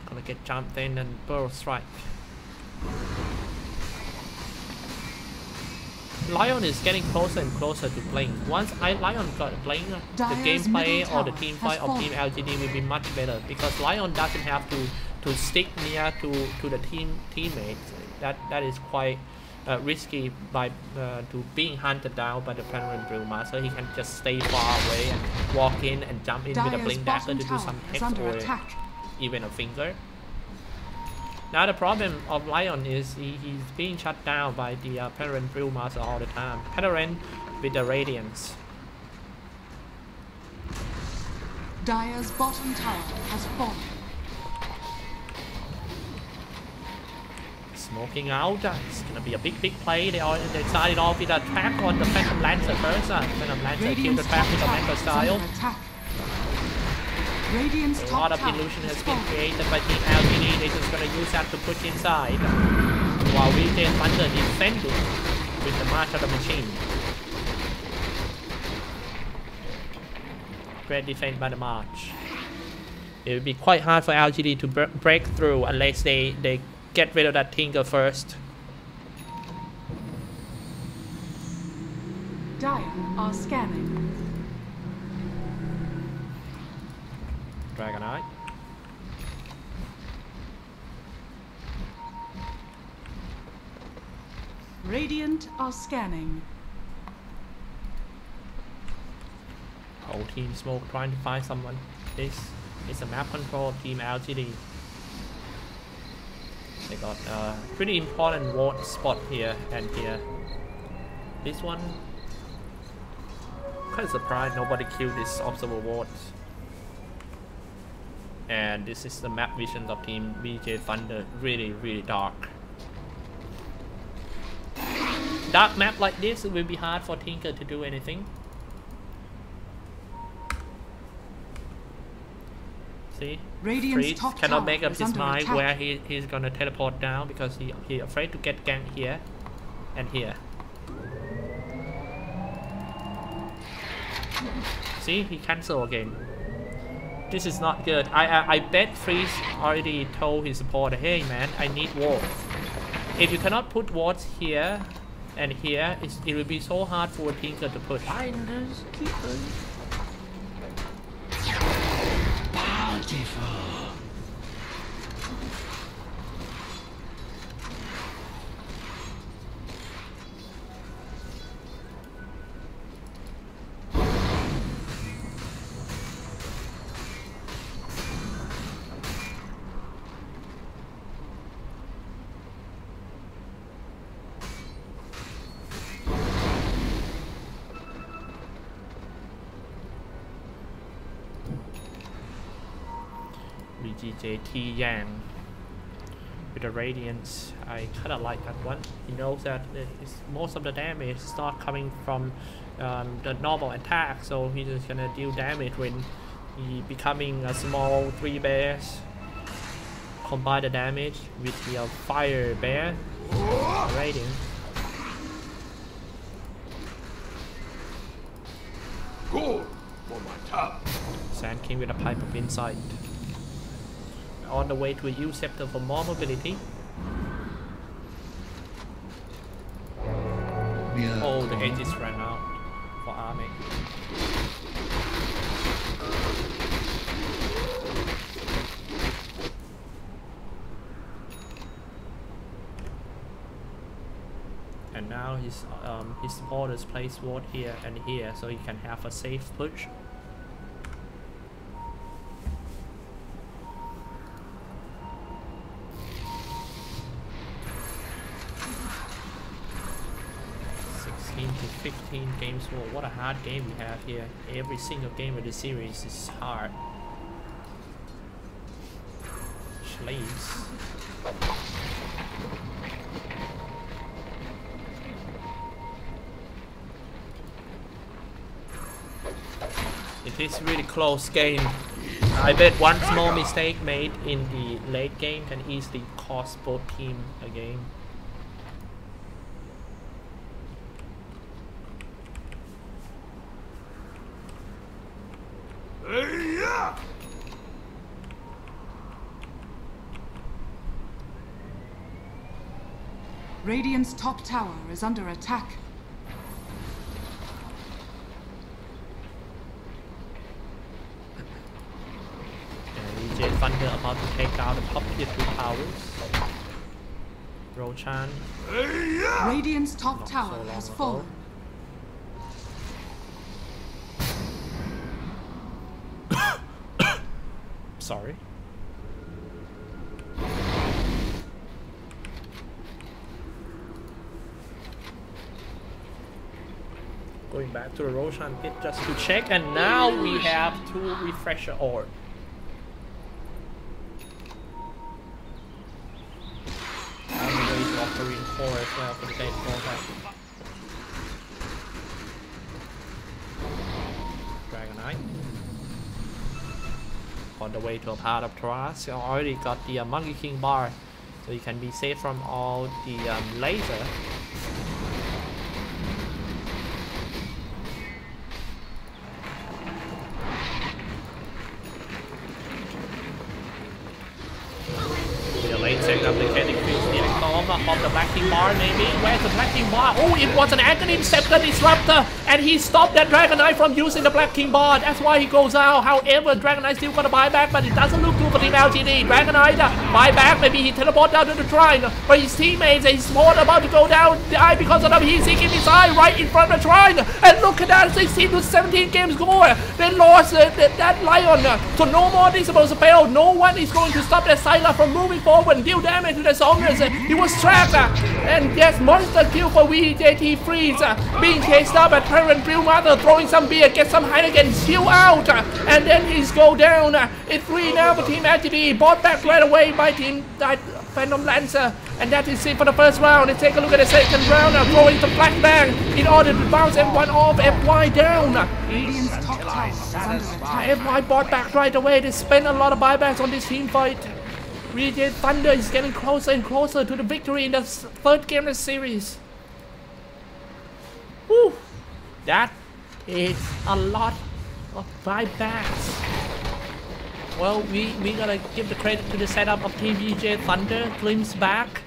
gonna get jumped in and Burrow Strike. Lion is getting closer and closer to playing. Once Lion got playing, the gameplay or the team fight of Team LGD will be much better because Lion doesn't have to stick near to the teammates. That is quite risky by to being hunted down by the Panoramic Brewmaster. He can just stay far away and walk in and jump in with a blink dagger to do some hex or even a finger. Now the problem of Lion is he's being shut down by the Panoramic Brewmaster all the time. Panoramic with the Radiance. Dire's bottom tower has fallen. Smoking out, it's gonna be a big play. They started off with an attack on the Phantom Lancer first. Phantom Lancer killed the trap with a Manta style. A lot of illusion has been created by Team LGD. They're just gonna use that to push inside. While VGJ.Thunder defending with the March of the Machine. Great defense by the March. It would be quite hard for LGD to break through unless they get rid of that Tinker first. Dire are scanning. Dragon Eye. Radiant are scanning. whole team smoke trying to find someone. This is a map control team LGD. They got a pretty important ward spot here and here. This one, kind of surprised nobody killed this observer wards. And this is the map vision of team VGJ.Thunder. Really dark. Dark map like this, it will be hard for Tinker to do anything. See, Freeze cannot make up his mind where he's gonna teleport down because he afraid to get ganked here and here. See, he cancel again. This is not good. I bet Freeze already told his supporter, hey man, I need wards. If you cannot put wards here and here, it will be so hard for Tinker to push. Finders, keepers. Bountiful. VGJ.T Yang with the Radiance. I kinda like that one. He knows that most of the damage is not coming from the normal attack, so he's just gonna deal damage when he becoming a small 3 bears. Combine the damage with the fire bear Radiance. Good for my top. Sand King with a pipe of insight. On the way to a U scepter for more mobility. Yeah. Oh, the Aegis ran out for army. And now his supporters place ward here and here, so he can have a safe push. To 15 games for what a hard game we have here. Every single game of the series is hard. Slaves. It is really close game. I bet one small mistake made in the late game can easily cost both teams a game. Radiant's top tower is under attack. VGJ.Thunder about to take down the top tier 2 towers. Roshan. Radiant's top Not tower so long has ago. fallen. Sorry. Going back to the Roshan pit just to check, and now we have 2 refresher ore. I'm going to offering 4 as well for the dead Roshan. Dragonite. On the way to a part of Taras, you already got the Monkey King bar, so you can be safe from all the laser. The lane setting up the kinetic field nearly calm. form of the Black King Bar, maybe. Where's the Black King Bar? Oh, it was an Aghanim Scepter Disruptor, and he stopped that Dragon Knight from using the Black King Bar. That's why he goes out. However, Dragon Knight still got a buyback, but it doesn't look good for Team LGD. Dragon Knight buyback, maybe he teleports down to the shrine, but his teammates, his small about to go down, die because of the heat seeking missile right in front of the shrine. And look at that, 16 to 17 game score. They lost that Lion. So no more Disable Spell. No one is going to stop that Sylar from moving forward and deal damage to the Zombies. He was trapped. And yes, monster kill for VGJ.T freeze. Being chased up at Parent Brewmaster, throwing some beer, get some Heineken, steal out. And then he's go down. It's 3 now for Team LGD. Bought back right away by Team Phantom Lancer. And that is it for the first round. Let's take a look at the second round. Throwing the flashbang in order to bounce M1 off, FY down. FY bought back right away. They spent a lot of buybacks on this team fight. VGJ.Thunder is getting closer and closer to the victory in the third game of the series. Woo! That is a lot of buybacks. Well, we gotta give the credit to the setup of Team VGJ.Thunder. Glimpse back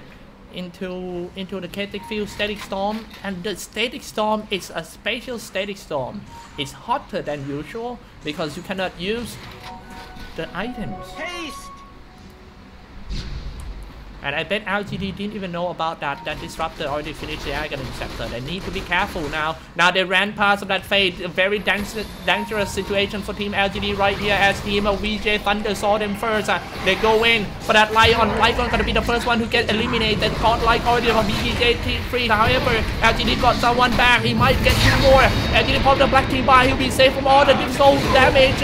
into the Chaotic Field Static Storm, and the Static Storm is a special Static Storm. It's hotter than usual because you cannot use the items. Haste! And I bet LGD didn't even know about that Disruptor already finished the Aghanim Scepter. They need to be careful now. Now they ran past of that fate. A very dangerous situation for Team LGD right here as Team of VGJ.Thunder saw them first. They go in for that Lion. Lion gonna be the first one who get eliminated. Godlike already from VGJ.T free. However, LGD got someone back. He might get 2 more. LGD pop the Black King Bar. He'll be safe from all the deep soul damage.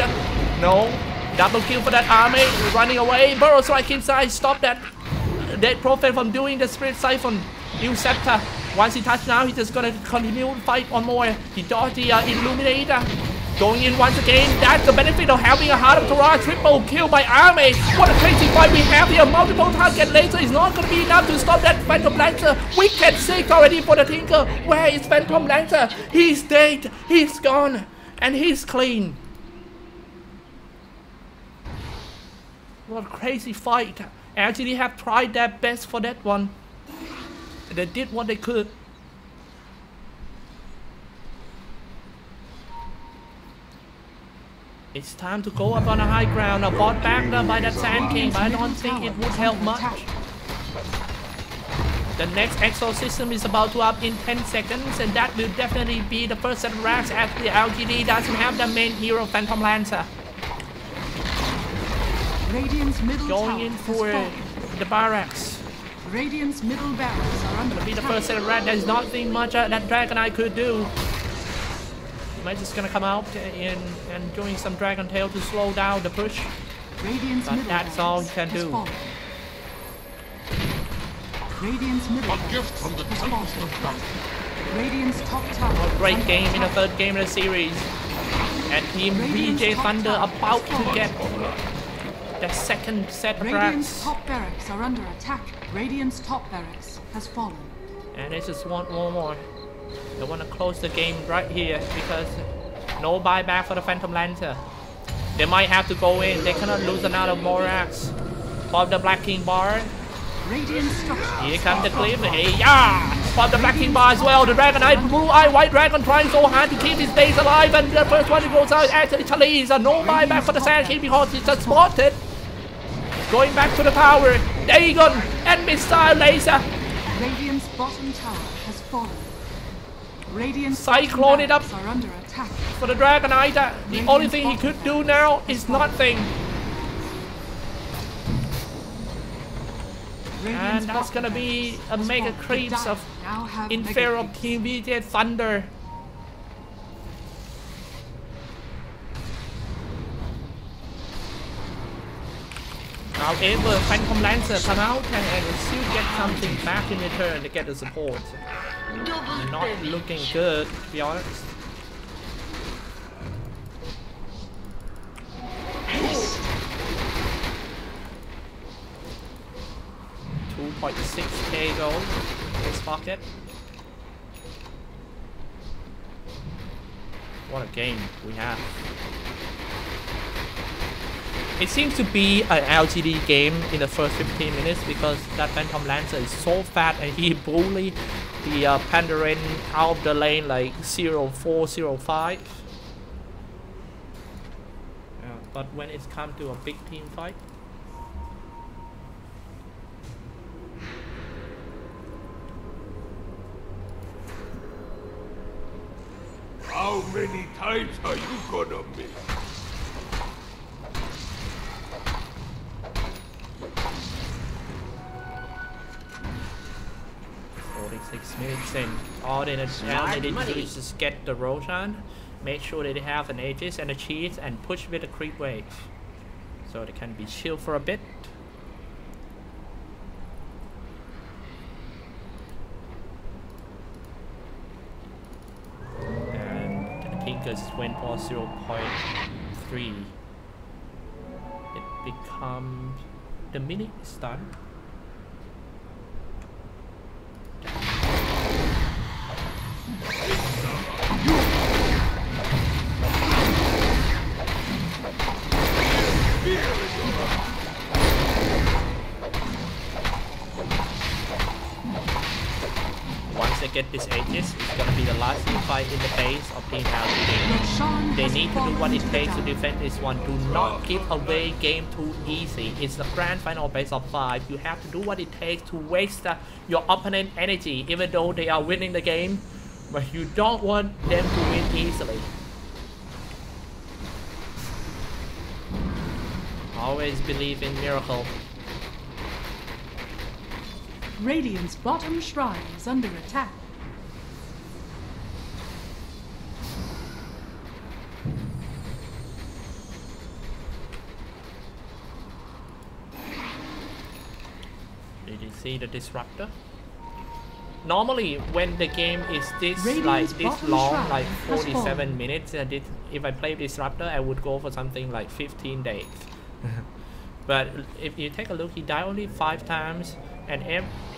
No. Double kill for that army. Running away. Burrow Strike inside. Stop that Dead Prophet from doing the Spirit Siphon. New Scepter. Once he touched now, he's just gonna continue to fight on more. He dodged the Illuminator. Going in once again. That's the benefit of having a Heart of Torah. Triple kill by Army. What a crazy fight we have here. Multiple target laser is not gonna be enough to stop that Phantom Lancer. Wicked 6 already for the Tinker. Where is Phantom Lancer? He's dead. He's gone. And he's clean. What a crazy fight. LGD have tried their best for that one. They did what they could. It's time to go up on a high ground. A bought back by that Sand King, but I don't think it would help much. The next exosystem is about to up in 10 seconds, and that will definitely be the first set of racks as the LGD doesn't have the main hero Phantom Lancer. Going in for the barracks. Radiant's middle barracks are under Gonna be the first set of racks. There's nothing much that Dragon Knight could do. Might just gonna come out and doing some Dragon Tail to slow down the push. But that's all he can do. Radiant's middle A gift from the temples of God. Radiant's top tower. A great game in the third game of the series. And Team VGJ.Thunder about to get the second set of Radiant's racks. top barracks are under attack. Radiant's top barracks has fallen. And they just want one more. They want to close the game right here because no buyback for the Phantom Lancer. They might have to go in. They cannot lose another Morax. Pop the Black King Bar. Here comes the clip. Hey, yeah! Pop the Black King Bar as well. The Dragon Knight, Blue Eye, White Dragon trying so hard to keep his base alive. And the first one who goes out actually Chalice. No buyback for the Sand King because he's just spotted. Going back to the tower. Dagon and Missile Laser. Radiant's bottom tower has fallen. Radiant's Cyclone it up are under attack. for the Dragon Knight. The only thing he could do now is nothing. And that's gonna be a mega creeps of inferior Team VGJ.Thunder. However, Phantom Lancer come out and still get something back in return to get the support. Not looking good, to be honest. 2.6k gold in his pocket. What a game we have. It seems to be an LGD game in the first 15 minutes because that Phantom Lancer is so fast and he bullied the Pandaren out of the lane like 0405. But when it's come to a big team fight, How many times are you gonna miss? 46 minutes in. All they need to do is just get the Roshan, make sure that they have an Aegis and a cheese, and push with the creep wave. So they can be chill for a bit. And Tinkers went for 0.3. It becomes the mini stun. Once they get this Aegis, it's gonna be the last team fight in the base of Team LGD. They need to do what it takes to defend this one. Do not give away game too easy. It's the grand final base of 5. You have to do what it takes to waste your opponent energy, even though they are winning the game. But you don't want them to win easily. Always believe in miracle. Radiant's bottom shrine is under attack. Did you see the disruptor? Normally, when the game is this long, like 47 minutes, if I play disruptor, I would go for something like 15 days. But if you take a look, he died only 5 times, and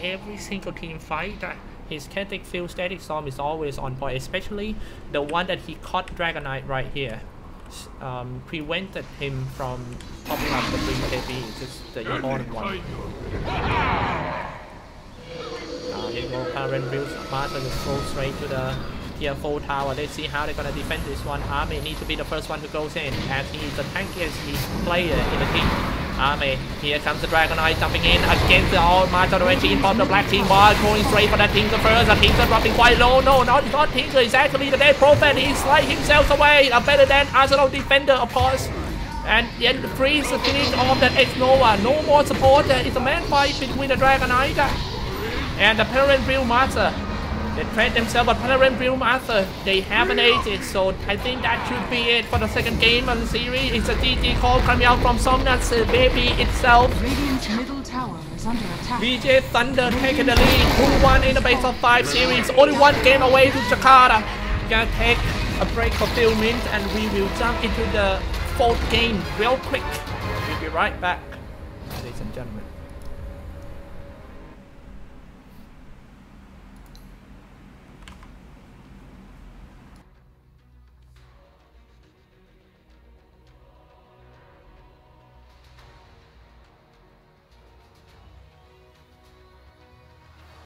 every single team fight, his kinetic field static storm is always on point, especially the one that he caught Dragonite right here. Prevented him from popping up the VGJ.T, just the important one. Here go Current Build Master will go straight to the tier 4 tower. Let's see how they're gonna defend this one. Army needs to be the first one who goes in, as he is the tankiest player in the team. Army, here comes the Dragonite jumping in against the all Master of the red team from the black team, while going straight for that Tinker first. The Tinker dropping quite low. No, not Tinker, it's actually the Dead Prophet. He slides himself away. Better than Arsenal Defender, of course. And yet freeze the finish off that X-Nova. No more support. It's a man fight between the Dragonite and the Parent Build Master. They trade themselves, but Parent Build Master, they have an Aegis, so I think that should be it for the second game of the series. It's a GG call coming out from Somnus baby itself. Radiant's middle tower is under attack. VGJ.Thunder taking the lead, 2-1 in the base of 5 series. Only 1 game away to Jakarta. Gonna take a break for a few minutes and we will jump into the 4th game real quick. We'll be right back, ladies and gentlemen.